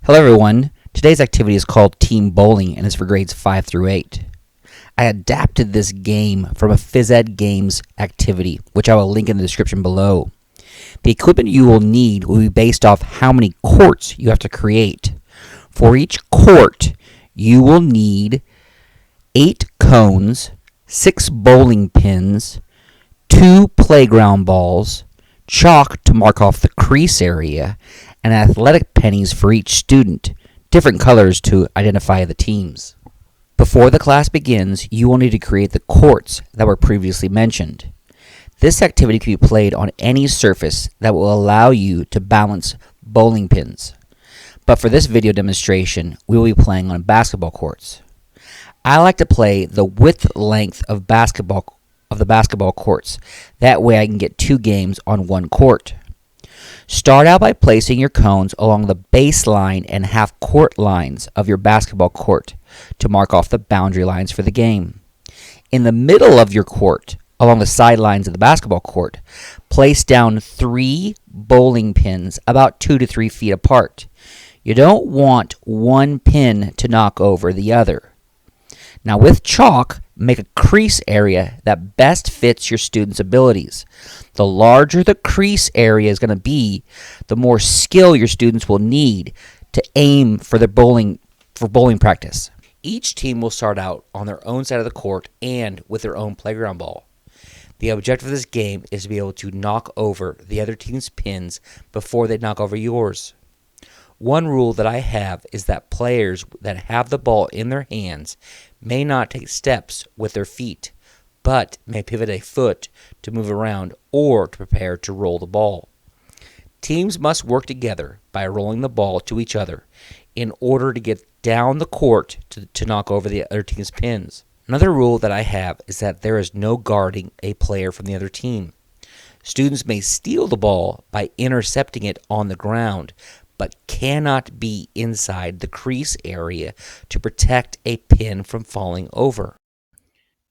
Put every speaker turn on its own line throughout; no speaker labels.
Hello everyone, today's activity is called Team Bowling and is for grades 5 through 8. I adapted this game from a Phys Ed Games activity, which I will link in the description below. The equipment you will need will be based off how many courts you have to create. For each court, you will need 8 cones, 6 bowling pins, 2 playground balls, chalk to mark off the crease area, and athletic pennies for each student, different colors to identify the teams. Before the class begins, you will need to create the courts that were previously mentioned. This activity can be played on any surface that will allow you to balance bowling pins. But for this video demonstration, we will be playing on basketball courts. I like to play the width length of the basketball courts. That way I can get 2 games on 1 court. Start out by placing your cones along the baseline and half-court lines of your basketball court to mark off the boundary lines for the game. In the middle of your court, along the sidelines of the basketball court, place down 3 bowling pins about 2 to 3 feet apart. You don't want one pin to knock over the other. Now with chalk, make a crease area that best fits your students' abilities. The larger the crease area is going to be, the more skill your students will need to aim for bowling practice. Each team will start out on their own side of the court and with their own playground ball. The objective of this game is to be able to knock over the other team's pins before they knock over yours. One rule that I have is that players that have the ball in their hands may not take steps with their feet, but may pivot a foot to move around or to prepare to roll the ball. Teams must work together by rolling the ball to each other in order to get down the court to knock over the other team's pins. Another rule that I have is that there is no guarding a player from the other team. Students may steal the ball by intercepting it on the ground, but cannot be inside the crease area to protect a pin from falling over.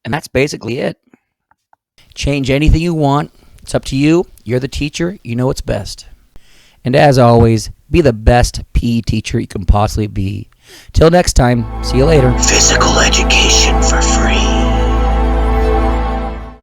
And that's basically it. Change anything you want. It's up to you. You're the teacher. You know what's best. And as always, be the best PE teacher you can possibly be. Till next time, see you later.
Physical education for free.